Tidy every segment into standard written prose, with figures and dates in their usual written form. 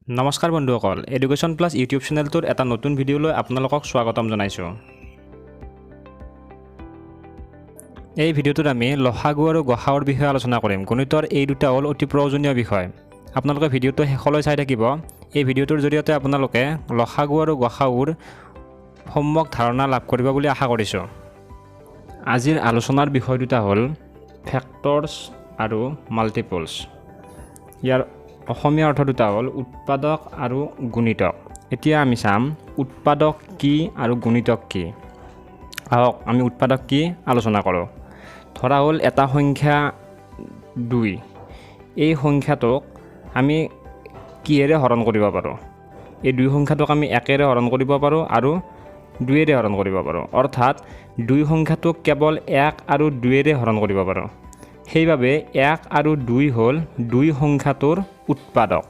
নমস্কাৰ বন্ধুসকল, education plus YouTube চেনেলটোৰ এটা নতুন ভিডিঅ'লৈ আপোনালোকক স্বাগতম জনাইছোঁ। এই ভিডিঅ'টোত আমি লসাগু আৰু গসাউৰ বিষয়ে আলোচনা কৰিম। গণিতৰ এই দুটা হ'ল অতি প্ৰয়োজনীয় বিষয়। আপোনালোকে ভিডিঅ'টো শেষলৈ চাই থাকিব। এই ভিডিঅ'টোৰ জৰিয়তে আপোনালোকে লসাগু আৰু গসাউৰ সম্যক ধাৰণা লাভ কৰিব বুলি আশা কৰিছোঁ। আজিৰ আলোচনাৰ বিষয় দুটা হ'ল ফেক্টৰছ আৰু মাল্টিপলছ। ইয়াৰ অসমীয়া অৰ্থ দুটা হ'ল উৎপাদক আৰু গুণিতক। এতিয়া আমি চাম উৎপাদক কি আৰু গুণিতক কি। আহক আমি উৎপাদক কি আলোচনা কৰোঁ। ধৰা হ'ল এটা সংখ্যা 2। এই সংখ্যাটোক আমি কিহেৰে হৰণ কৰিব পাৰোঁ? এই 2 সংখ্যাটোক আমি 1 হৰণ কৰিব পাৰোঁ আৰু 2 হৰণ কৰিব পাৰোঁ। অৰ্থাৎ 2 সংখ্যাটোক কেৱল 1 আৰু 2 হৰণ কৰিব পাৰোঁ। সেইবাবে 1 আৰু 2 হ'ল 2 সংখ্যাটোৰ উৎপাদক।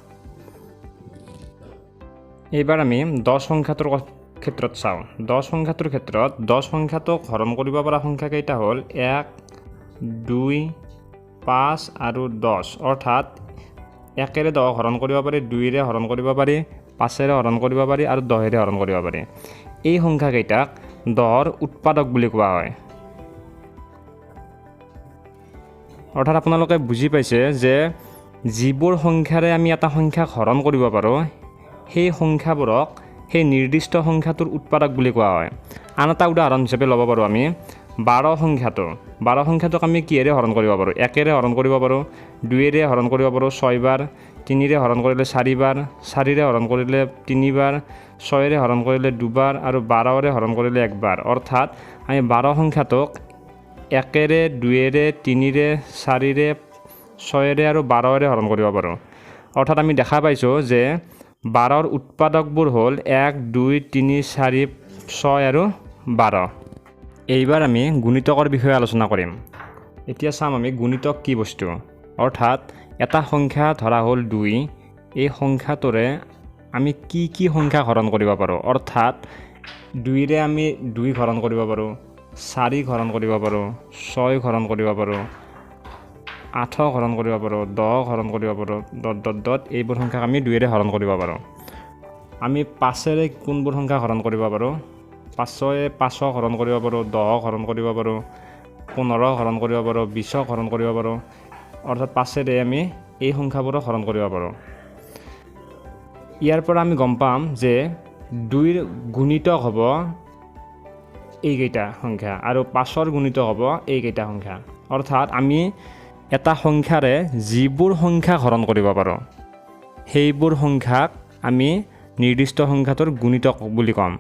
এইবাৰ আমি 10 সংখ্যাটোৰ ক্ষেত্ৰত চাওঁ। 10 সংখ্যাটোৰ ক্ষেত্ৰত 10 সংখ্যাটোক হৰণ কৰিব পৰা সংখ্যা কেইটা হ'ল 1, 2, 5 আৰু 10। অৰ্থাৎ 1 10 হৰণ কৰিব পাৰি, 2 হৰণ কৰিব পাৰি, 5 হৰণ কৰিব পাৰি আৰু 10 হৰণ কৰিব পাৰি। এই সংখ্যাকেইটাক 10ৰ উৎপাদক বুলি কোৱা হয়। অৰ্থাৎ আপোনালোকে বুজি পাইছে যে যিবোৰ সংখ্যাৰে আমি এটা সংখ্যাক হৰণ কৰিব পাৰোঁ সেই সংখ্যাবোৰক সেই নিৰ্দিষ্ট সংখ্যাটোৰ উৎপাদক বুলি কোৱা হয়। আন এটা উদাহৰণ হিচাপে ল'ব পাৰোঁ আমি 12 সংখ্যাটো। 12 সংখ্যাটোক আমি কিহেৰে হৰণ কৰিব পাৰোঁ? 1 হৰণ কৰিব পাৰোঁ, 2 হৰণ কৰিব পাৰোঁ 6 বাৰ, 3 হৰণ কৰিলে 4 বাৰ, 4 হৰণ কৰিলে 3 বাৰ, 6 হৰণ কৰিলে 2 বাৰ আৰু 12 হৰণ কৰিলে 1 বাৰ। অৰ্থাৎ আমি 12 সংখ্যাটোক 1, 2, 3, 4, 6 আৰু 12 হৰণ কৰিব পাৰোঁ। অৰ্থাৎ আমি দেখা পাইছোঁ যে 12ৰ উৎপাদকবোৰ হ'ল 1, 2, 3, 4, 6 আৰু 12। এইবাৰ আমি গুণিতকৰ বিষয়ে আলোচনা কৰিম। এতিয়া চাম আমি গুণিতক কি বস্তু। অৰ্থাৎ এটা সংখ্যা ধৰা হ'ল 2। এই সংখ্যাটোৰে আমি কি সংখ্যা হৰণ কৰিব পাৰোঁ? অৰ্থাৎ 2 আমি 2 হৰণ কৰিব পাৰোঁ, 4 হৰণ কৰিব পাৰোঁ, 6 হৰণ কৰিব পাৰোঁ, 8 হৰণ কৰিব পাৰোঁ, 10 হৰণ কৰিব পাৰোঁ, ... এইবোৰ সংখ্যাক আমি 2 হৰণ কৰিব পাৰোঁ। আমি 5 কোনবোৰ সংখ্যা হৰণ কৰিব পাৰোঁ? 5 হৰণ কৰিব পাৰোঁ, 10 হৰণ কৰিব পাৰোঁ, 15 হৰণ কৰিব পাৰোঁ, 20 হৰণ কৰিব পাৰোঁ। অৰ্থাৎ 5 আমি এই সংখ্যাবোৰক হৰণ কৰিব পাৰোঁ। ইয়াৰ পৰা আমি গম পাম যে 2ৰ গুণিতক হ'ব এইকেইটা সংখ্যা আৰু 5ৰ গুণিতক হ'ব এইকেইটা সংখ্যা। অৰ্থাৎ আমি এটা সংখ্যাৰে যিবোৰ সংখ্যা হৰণ কৰিব পাৰোঁ সেইবোৰ সংখ্যাক আমি নিৰ্দিষ্ট সংখ্যাটোৰ গুণিতক বুলি ক'ম।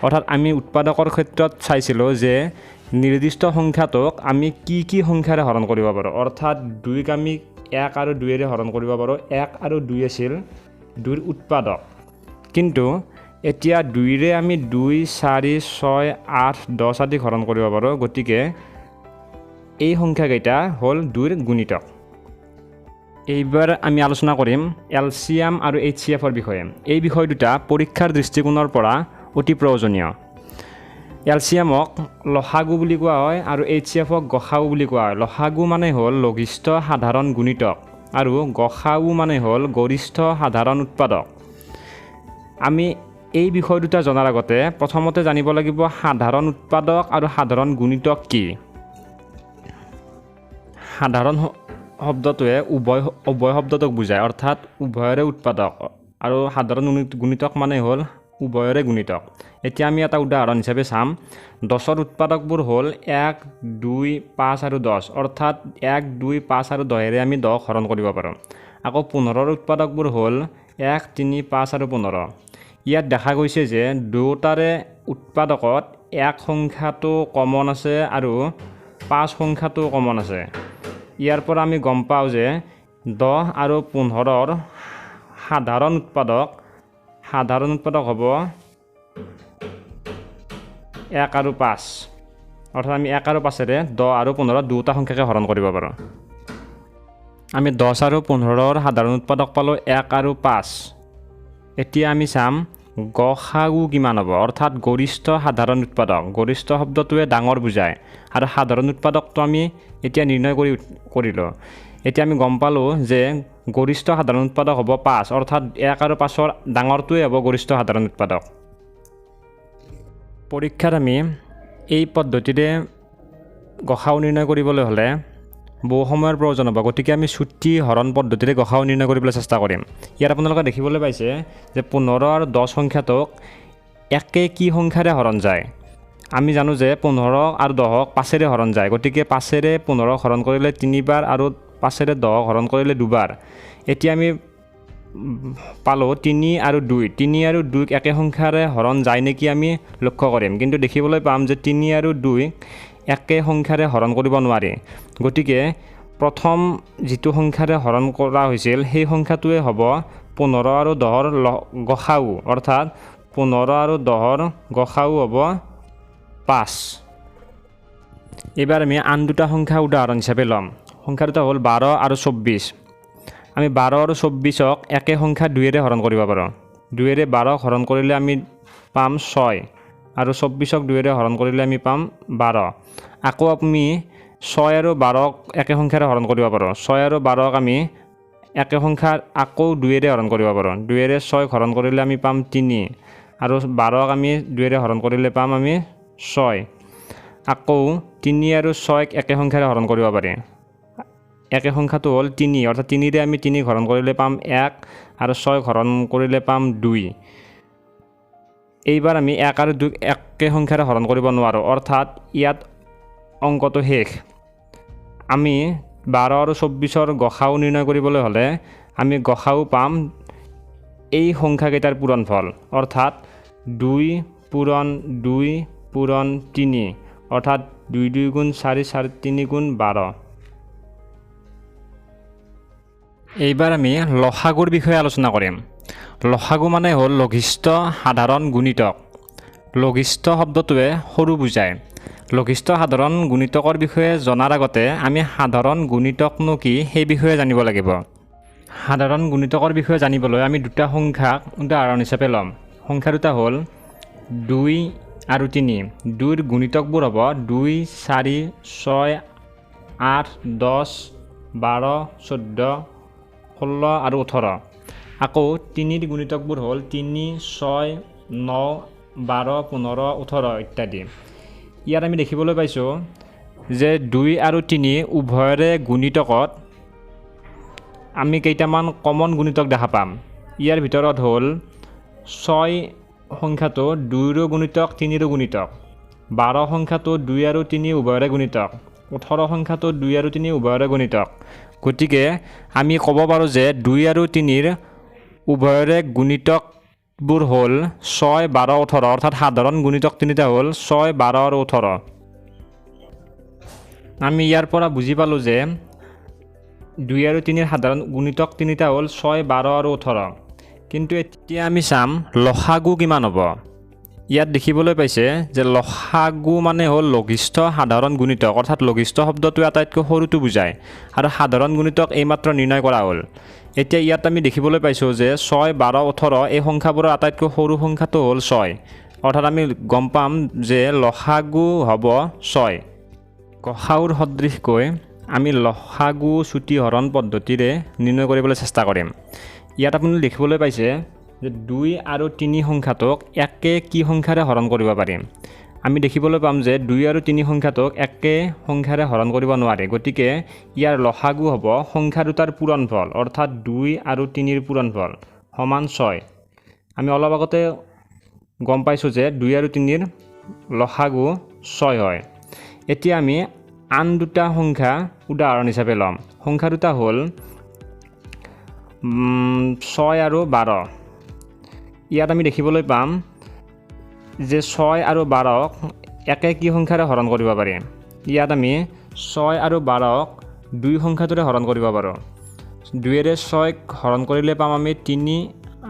অৰ্থাৎ আমি উৎপাদকৰ ক্ষেত্ৰত চাইছিলোঁ যে নিৰ্দিষ্ট সংখ্যাটোক আমি কি সংখ্যাৰে হৰণ কৰিব পাৰোঁ। অৰ্থাৎ 2ক আমি 1 আৰু 2 হৰণ কৰিব পাৰোঁ। 1 আৰু 2 আছিল 2ৰ উৎপাদক। কিন্তু এতিয়া 2 আমি 2, 4, 6, 8, 10 আদি হৰণ কৰিব পাৰোঁ। গতিকে এই সংখ্যাকেইটা হ'ল 2ৰ গুণিতক। এইবাৰ আমি আলোচনা কৰিম এলচিয়াম আৰু এইচচিএফৰ বিষয়ে। এই বিষয় দুটা পৰীক্ষাৰ দৃষ্টিকোণৰ পৰা অতি প্ৰয়োজনীয়। এলচিয়ামক লসাগু বুলি কোৱা হয় আৰু এইচচিএফক গসাউ বুলি কোৱা হয়। লসাগু মানে হ'ল লঘিষ্ঠ সাধাৰণ গুণিতক আৰু গসাউ মানে হ'ল গৰিষ্ঠ সাধাৰণ উৎপাদক। আমি এই বিষয় দুটা জনাৰ আগতে প্ৰথমতে জানিব লাগিব সাধাৰণ উৎপাদক আৰু সাধাৰণ গুণিতক কি। সাধাৰণ শব্দটোৱে উভয় শব্দটোক বুজায়, অৰ্থাৎ উভয়ৰে উৎপাদক, আৰু সাধাৰণ গুণিতক মানে হ'ল উভয়ৰে গুণিতক। এতিয়া আমি এটা উদাহৰণ হিচাপে চাম। 10ৰ উৎপাদকবোৰ হ'ল 1, 2, 5 আৰু 10। অৰ্থাৎ 1, 2, 5 আৰু 10 আমি 10 হৰণ কৰিব পাৰোঁ। আকৌ 15ৰ উৎপাদকবোৰ হ'ল 1, 3, 5 আৰু 15। ইয়াত দেখা গৈছে যে দুয়োটাৰে উৎপাদকত 1 সংখ্যাটো কমন আছে আৰু 5 সংখ্যাটো কমন আছে। ইয়াৰ পৰা আমি গম পাওঁ যে 10 আৰু 15ৰ সাধাৰণ উৎপাদক হ'ব 1 আৰু 5। অৰ্থাৎ আমি 1 আৰু 5ৰে 10 আৰু 15 দুটা সংখ্যাকে হৰণ কৰিব পাৰোঁ। আমি 10 আৰু 15ৰ সাধাৰণ উৎপাদক পালোঁ 1 আৰু 5। এতিয়া আমি চাম গসাগু কিমান হ'ব। অৰ্থাৎ গৰিষ্ঠ সাধাৰণ উৎপাদক। গৰিষ্ঠ শব্দটোৱে ডাঙৰ বুজায় আৰু সাধাৰণ উৎপাদকটো আমি এতিয়া নিৰ্ণয় কৰিলোঁ। এতিয়া আমি গম পালোঁ যে গৰিষ্ঠ সাধাৰণ উৎপাদক হ'ব 5, অৰ্থাৎ 1 আৰু 5ৰ ডাঙৰটোৱে হ'ব গৰিষ্ঠ সাধাৰণ উৎপাদক। পৰীক্ষাত আমি এই পদ্ধতিৰে গসাউ নিৰ্ণয় কৰিবলৈ হ'লে বহু সময়ৰ প্ৰয়োজন হ'ব, গতিকে আমি চুটি হৰণ পদ্ধতিৰে গসাউ নিৰ্ণয় কৰিবলৈ চেষ্টা কৰিম। ইয়াত আপোনালোকে দেখিবলৈ পাইছে যে 15 আৰু 10 সংখ্যাটোক একে কি সংখ্যাৰে হৰণ যায়। আমি জানো যে 15 আৰু 10ক 5ৰে হৰণ যায়, গতিকে 5ৰে 15ক হৰণ কৰিলে 3বাৰ আৰু 5ৰে 10ক হৰণ কৰিলে 2বাৰ। এতিয়া আমি পালোঁ 3 আৰু 2। 3 আৰু 2ক একে সংখ্যাৰে হৰণ যায় নেকি আমি লক্ষ্য কৰিম, কিন্তু দেখিবলৈ পাম যে 3 আৰু 2ক একে সংখ্যাৰে হৰণ কৰিব নোৱাৰি। গতিকে প্ৰথম যিটো সংখ্যাৰে হৰণ কৰা হৈছিল সেই সংখ্যাটোৱে হ'ব 15 আৰু 10ৰ গসাউ, অৰ্থাৎ 15 আৰু 10ৰ গসাউ হ'ব 5। এইবাৰ আমি আন দুটা সংখ্যা উদাহৰণ হিচাপে ল'ম। সংখ্যা দুটা হ'ল 12 আৰু 24। আমি 12 আৰু 24ক একে সংখ্যা 2ৰে হৰণ কৰিব পাৰোঁ। 2ৰে 12ক হৰণ কৰিলে আমি পাম 6 আৰু 24ক 2ৰে হৰণ কৰিলে আমি পাম 12। আকৌ আমি 6 আৰু 12ক একে সংখ্যাৰে হৰণ কৰিব পাৰোঁ। 6 আৰু 12ক আমি একে সংখ্যা আকৌ 2ৰে হৰণ কৰিব পাৰোঁ। 2ৰে 6ক হৰণ কৰিলে আমি পাম 3 আৰু 12ক আমি 2ৰে হৰণ কৰিলে পাম আমি 6। আকৌ 3 আৰু 6ক একে সংখ্যাৰে হৰণ কৰিব পাৰি। একে সংখ্যাটো হ'ল 3, অৰ্থাৎ 3ৰে আমি 3ক হৰণ কৰিলে পাম 1 আৰু 6ক হৰণ কৰিলে পাম 2। এইবাৰ আমি 1 আৰু 2ক একে সংখ্যাৰে হৰণ কৰিব নোৱাৰোঁ, অৰ্থাৎ ইয়াত অংকটো শেষ। আমি 12 আৰু 24ৰ গসাউ নিৰ্ণয় কৰিবলৈ হ'লে আমি গসাউ পাম এই সংখ্যাকেইটাৰ পূৰণফল, অৰ্থাৎ 2 পূৰণ 2 পূৰণ 3, অৰ্থাৎ 2 2 গুণ 4 4 3 গুণ 12। এইবাৰ আমি লসাগুৰ বিষয়ে আলোচনা কৰিম। লসাগু মানে হ'ল লঘিষ্ঠ সাধাৰণ গুণিতক। লঘিষ্ঠ শব্দটোৱে সৰু বুজায়। লঘিষ্ঠ সাধাৰণ গুণিতকৰ বিষয়ে জনাৰ আগতে আমি সাধাৰণ গুণিতকনো কি সেই বিষয়ে জানিব লাগিব। সাধাৰণ গুণিতকৰ বিষয়ে জানিবলৈ আমি দুটা সংখ্যাক উদাহৰণ হিচাপে ল'ম। সংখ্যা দুটা হ'ল 2 আৰু 3। 2ৰ গুণিতকবোৰ হ'ব 2 4 6 8 10 12 14 16 আৰু 18। আকৌ 3ৰ গুণিতকবোৰ হ'ল 3 6 9 12 15 18 ইত্যাদি। ইয়াত আমি দেখিবলৈ পাইছোঁ যে 2 আৰু 3 উভয়ৰে গুণিতকত আমি কেইটামান কমন গুণিতক দেখা পাম। ইয়াৰ ভিতৰত হ'ল 6 সংখ্যাটো 2ৰো গুণিতক 3ৰো গুণিতক। 12 সংখ্যাটো 2 আৰু 3 উভয়ৰে গুণিতক। 18 সংখ্যাটো 2 আৰু 3 উভয়ৰে গুণিতক। গতিকে আমি ক'ব পাৰোঁ যে 2 আৰু 3ৰ উভয়ৰে গুণিতকবোৰ হ'ল 6 12 18, অৰ্থাৎ সাধাৰণ গুণিতক তিনিটা হ'ল 6 12 আৰু 18। আমি ইয়াৰ পৰা বুজি পালোঁ যে 2 আৰু 3ৰ সাধাৰণ গুণিতক তিনিটা হ'ল 6 12 আৰু 18। কিন্তু এতিয়া আমি চাম লসাগু কিমান হ'ব। ইয়াত দেখিবলৈ পাইছে যে লসাগু মানে হ'ল লঘিষ্ঠ সাধাৰণ গুণিতক, অৰ্থাৎ লঘিষ্ঠ শব্দটোৱে আটাইতকৈ সৰুটো বুজায় আৰু সাধাৰণ গুণিতক এইমাত্ৰ নিৰ্ণয় কৰা হ'ল। এতিয়া ইয়াত আমি দেখিবলৈ পাইছোঁ যে 6 12 18 এই সংখ্যাবোৰৰ আটাইতকৈ সৰু সংখ্যাটো হ'ল 6, অৰ্থাৎ আমি গম পাম যে লসাগু হ'ব 6। গসাউৰ সদৃশকৈ আমি লসাগু চুটি হৰণ পদ্ধতিৰে নিৰ্ণয় কৰিবলৈ চেষ্টা কৰিম। ইয়াত আপুনি দেখিবলৈ পাইছে যে 2 আৰু 3 সংখ্যাটোক একে কি সংখ্যাৰে হৰণ কৰিব পাৰিম। আমি দেখিবলৈ পাম যে 2 আৰু 3 সংখ্যাটোক একে সংখ্যাৰে হৰণ কৰিব নোৱাৰে, গতিকে ইয়াৰ লসাগু হ'ব সংখ্যা দুটাৰ পূৰণফল, অৰ্থাৎ 2 আৰু 3ৰ পূৰণফল সমান 6। আমি অলপ আগতে গম পাইছোঁ যে 2 আৰু 3ৰ লসাগু 6 হয়। এতিয়া আমি আন দুটা সংখ্যা উদাহৰণ হিচাপে ল'ম। সংখ্যা দুটা হ'ল 6 আৰু 12। ইয়াত আমি দেখিবলৈ পাম যে 6 আৰু 12ক একে কি সংখ্যাৰে হৰণ কৰিব পাৰি। ইয়াত আমি 6 আৰু 12ক 2 সংখ্যাটোৰে হৰণ কৰিব পাৰোঁ। 2ৰে 6ক হৰণ কৰিলে পাম আমি 3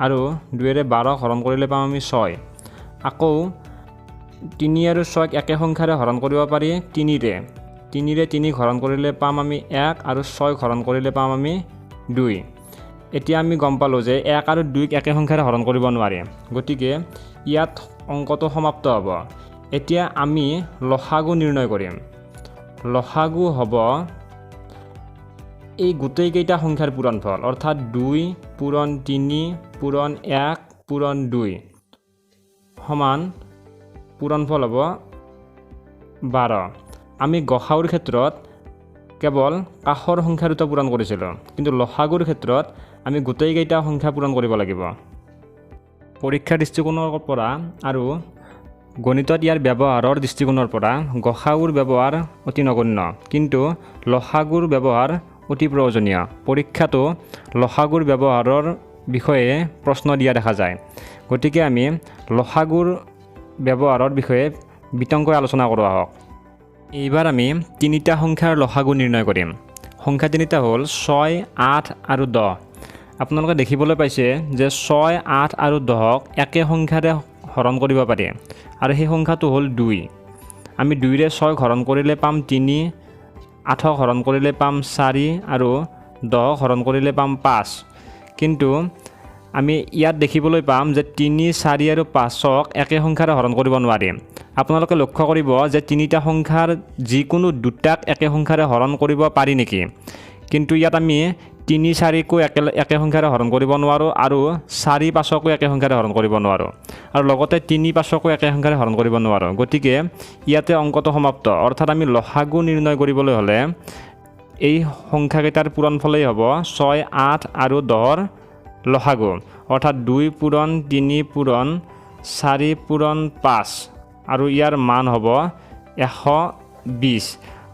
আৰু 2ৰে 12ক হৰণ কৰিলে পাম আমি 6। আকৌ 3 আৰু 6ক একে সংখ্যাৰে হৰণ কৰিব পাৰি 3ৰে। 3ৰে 3ক হৰণ কৰিলে পাম আমি 1 আৰু 6ক হৰণ কৰিলে পাম আমি 2। এতিয়া আমি গম পালোঁ যে 1 আৰু 2ক একে সংখ্যাৰে হৰণ কৰিব নোৱাৰে, গতিকে ইয়াত অংকটো সমাপ্ত হ'ব। এতিয়া আমি লসাগু নিৰ্ণয় কৰিম। লসাগু হ'ব এই গোটেইকেইটা সংখ্যাৰ পূৰণফল অৰ্থাৎ 2 পূৰণ 3 পূৰণ 1 পূৰণ 2 সমান পূৰণফল হ'ব 12। আমি গসাউৰ ক্ষেত্ৰত কেৱল কাষৰ সংখ্যা দুটা পূৰণ কৰিছিলোঁ, কিন্তু লসাগুৰ ক্ষেত্ৰত আমি গোটেইকেইটা সংখ্যা পূৰণ কৰিব লাগিব। পৰীক্ষাৰ দৃষ্টিকোণৰ পৰা আৰু গণিতত ইয়াৰ ব্যৱহাৰৰ দৃষ্টিকোণৰ পৰা গসাউৰ ব্যৱহাৰ অতি নগণ্য, কিন্তু লসাগুৰ ব্যৱহাৰ অতি প্ৰয়োজনীয়। পৰীক্ষাতো লসাগুৰ ব্যৱহাৰৰ বিষয়ে প্ৰশ্ন দিয়া দেখা যায়। গতিকে আমি লসাগুৰ ব্যৱহাৰৰ বিষয়ে বিতংকৈ আলোচনা কৰোঁ আহক। এইবাৰ আমি তিনিটা সংখ্যাৰ লসাগু নিৰ্ণয় কৰিম। সংখ্যা তিনিটা হ'ল 6, 8 আৰু 10। আপোনালোকে দেখিবলৈ পাইছে যে 6, 8 আৰু 10ক একে সংখ্যাৰে হৰণ কৰিব পাৰি, আৰু সেই সংখ্যাটো হ'ল 2। আমি 2ৰে 6 হৰণ কৰিলে পাম 3, 8ক হৰণ কৰিলে পাম 4 আৰু 10ক হৰণ কৰিলে পাম 5। কিন্তু আমি ইয়াত দেখিবলৈ পাম যে 3, 4 আৰু 5ক একে সংখ্যাৰে হৰণ কৰিব নোৱাৰি। আপোনালোকে লক্ষ্য কৰিব যে তিনিটা সংখ্যাৰ যিকোনো দুটাক একে সংখ্যাৰে হৰণ কৰিব পাৰি নেকি, কিন্তু ইয়াত আমি 3, 4কো একে সংখ্যাৰে হৰণ কৰিব নোৱাৰোঁ, আৰু 4, 5কো একে সংখ্যাৰে হৰণ কৰিব নোৱাৰোঁ, আৰু লগতে 3, 5কো একে সংখ্যাৰে হৰণ কৰিব নোৱাৰোঁ। গতিকে ইয়াতে অংকটো সমাপ্ত। অৰ্থাৎ আমি লসাগু নিৰ্ণয় কৰিবলৈ হ'লে এই সংখ্যাকেইটাৰ পূৰণফলেই হ'ব 6, 8 আৰু 10ৰ লসাগু, অৰ্থাৎ 2 পূৰণ 3 পূৰণ 4 পূৰণ 5, আৰু ইয়াৰ মান হ'ব 120,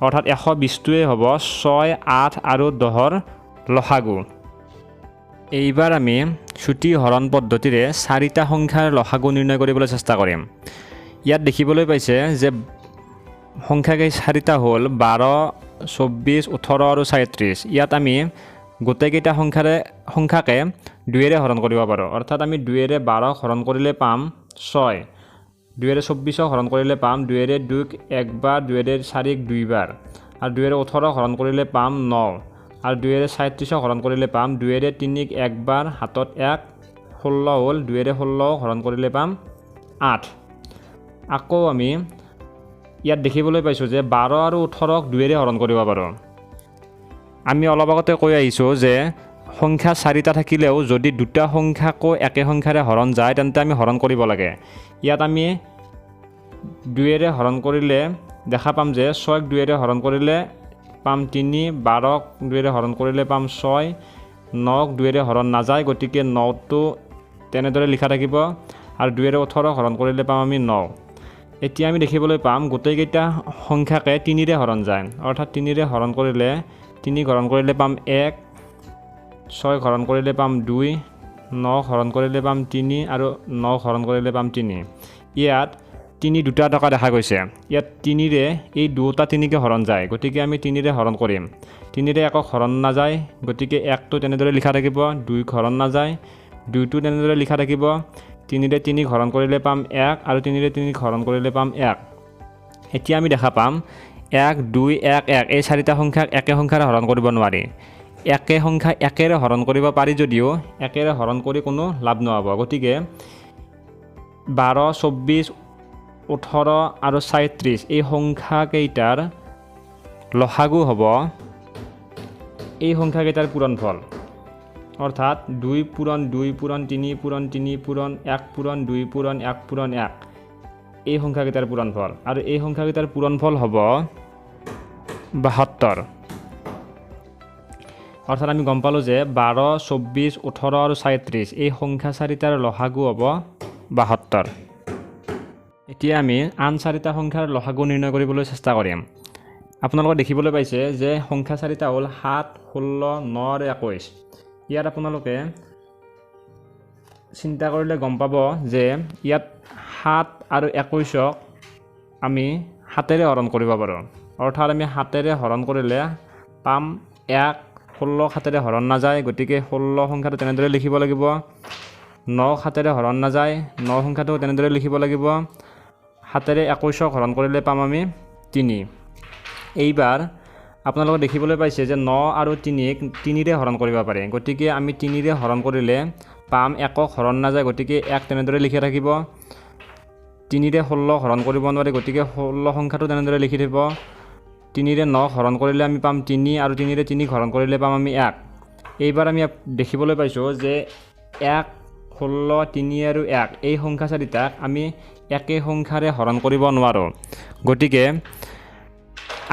অৰ্থাৎ 120টোৱে হ'ব 6, 8 আৰু 10ৰ লসাগু। এইবাৰ আমি চুটি হৰণ পদ্ধতিৰে 4টা সংখ্যাৰ লসাগু নিৰ্ণয় কৰিবলৈ চেষ্টা কৰিম। ইয়াত দেখিবলৈ পাইছে যে সংখ্যাকেই 4টা হ'ল 12, 24, 18 আৰু 37। ইয়াত আমি গোটেইকেইটা সংখ্যাকে 2ৰে হৰণ কৰিব পাৰোঁ। অৰ্থাৎ আমি 2ৰে 12ক হৰণ কৰিলে পাম 6, 2ৰে 24ক হৰণ কৰিলে পাম 2ৰে 2ক একবাৰ, 2ৰে 4ক 2বাৰ, আৰু 2ৰে 18ক হৰণ কৰিলে পাম 9, আৰু 2ৰে 37ক হৰণ কৰিলে পাম 2ৰে 3ক একবাৰ, হাতত 1, 16 হ'ল, 2ৰে 16ক হৰণ কৰিলে পাম 8। আকৌ আমি ইয়াত দেখিবলৈ পাইছোঁ যে 12 আৰু 18ক 2ৰে হৰণ কৰিব পাৰোঁ। আমি অলপ আগতে কৈ আহিছোঁ যে সংখ্যা 4টা থাকিলেও যদি দুটা সংখ্যাকো একে সংখ্যাৰে হৰণ যায় তেন্তে আমি হৰণ কৰিব লাগে। ইয়াত আমি 2ৰে হৰণ কৰিলে দেখা পাম যে 6ক 2ৰে হৰণ কৰিলে পাম 3, 12ক 2ৰে হৰণ কৰিলে পাম 6, 9ক 2ৰে হৰণ নাযায়, গতিকে 9টো তেনেদৰে লিখা থাকিব, আৰু 2ৰে 18ক হৰণ কৰিলে পাম আমি 9। এতিয়া আমি দেখিবলৈ পাম গোটেইকেইটা সংখ্যাকে 3ৰে হৰণ যায়, অৰ্থাৎ 3ৰে হৰণ কৰিলে 3 হৰণ কৰিলে পাম 1, 6 হৰণ কৰিলে পাম 2, 9 হৰণ কৰিলে পাম 3, আৰু 9 হৰণ কৰিলে পাম 3। ইয়াত 3 দুটা টকা দেখা গৈছে। ইয়াত 3ৰে এই দুটা 3কে হৰণ যায়, গতিকে আমি 3ৰে হৰণ কৰিম। 3ৰে 1ক হৰণ নাযায়, গতিকে 1টো তেনেদৰে লিখা থাকিব, 2ক হৰণ নাযায়, 2টো তেনেদৰে লিখা থাকিব, 3ৰে 3ক হৰণ কৰিলে পাম 1, আৰু 3ৰে 3ক হৰণ কৰিলে পাম 1। এতিয়া আমি দেখা পাম 1, 2, 1, 1 এই 4টা সংখ্যাক একে সংখ্যাৰে হৰণ কৰিব নোৱাৰি। একে সংখ্যা একেৰে হৰণ কৰিব পাৰি যদিও একেৰে হৰণ কৰি কোনো লাভ নহ'ব। গতিকে 12, 24, 18 আৰু 37 এই সংখ্যাকেইটাৰ লসাগু হ'ব এই সংখ্যাকেইটাৰ পূৰণফল, অৰ্থাৎ 2 পূৰণ 2 পূৰণ 3 পূৰণ 3 পূৰণ 1 পূৰণ 2 পূৰণ 1 পূৰণ 1 এই সংখ্যাকেইটাৰ পূৰণফল, আৰু এই সংখ্যাকেইটাৰ পূৰণফল হ'ব 72। অৰ্থাৎ আমি গম পালোঁ যে 12, 24, 18 আৰু 37 এই সংখ্যা 4টাৰ লসাগু হ'ব 72। এতিয়া আমি আন 4টা সংখ্যাৰ লসাগু নিৰ্ণয় কৰিবলৈ চেষ্টা কৰিম। আপোনালোকে দেখিবলৈ পাইছে যে সংখ্যা 4টা হ'ল 7, 16, 9 আৰু 21। ইয়াত আপোনালোকে চিন্তা কৰিলে গম পাব যে ইয়াত 7 আৰু 21ক আমি 7ৰে হৰণ কৰিব পাৰোঁ। অৰ্থাৎ আমি 7ৰে হৰণ কৰিলে পাম 1, 16 7ৰে হৰণ নাযায়, গতিকে 16 সংখ্যাটো তেনেদৰে লিখিব লাগিব। 9 7ৰে হৰণ নাযায়, 9 সংখ্যাটো তেনেদৰে লিখিব লাগিব। 7ৰে 21ক হৰণ কৰিলে পাম আমি 3। এইবাৰ আপোনালোকে দেখিবলৈ পাইছে যে 9 আৰু 3ক 3ৰে হৰণ কৰিব পাৰে, গতিকে আমি 3ৰে হৰণ কৰিলে পাম 1ক হৰণ নাযায়, গতিকে 1 তেনেদৰে লিখি থাকিব। 3ৰে 16 হৰণ কৰিব নোৱাৰে, গতিকে 16 সংখ্যাটো তেনেদৰে লিখি থাকিব। 3ৰে 9 হৰণ কৰিলে আমি পাম 3 আৰু 3ৰে 3 হৰণ কৰিলে পাম আমি 1। এইবাৰ আমি দেখিবলৈ পাইছোঁ যে 1, 16, 3 আৰু 1 এই সংখ্যা চাৰিটাক আমি একে সংখ্যাৰে হৰণ কৰিব নোৱাৰোঁ। গতিকে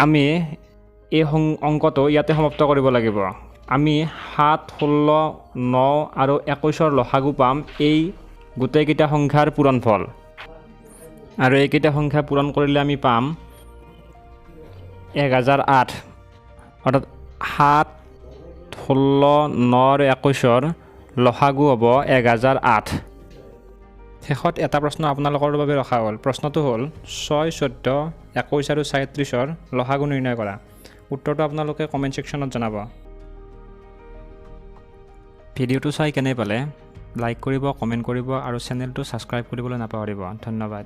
আমি এই অংকটো ইয়াতে সমাপ্ত কৰিব লাগিব। আমি 7, 16, 9 আৰু 21ৰ লসাগু পাম এই গোটেইকেইটা সংখ্যাৰ পূৰণফল। আৰু এইকেইটা সংখ্যা পূৰণ কৰিলে আমি পাম 1008। অৰ্থাৎ 7, 16, 9 আৰু 21ৰ লসাগু হ'ব 1008। শেষত এটা প্ৰশ্ন আপোনালোকৰ বাবে ৰখা হ'ল। প্ৰশ্নটো হ'ল 6, 14, 21 আৰু 37ৰ লসাগু নিৰ্ণয় কৰা। উত্তৰটো আপোনালোকে কমেণ্ট ছেকশ্যনত জনাব। ভিডিঅ'টো চাই কেনে পালে লাইক কৰিব, কমেণ্ট কৰিব আৰু চেনেলটো ছাবস্ক্ৰাইব কৰিবলৈ নাপাহৰিব। ধন্যবাদ।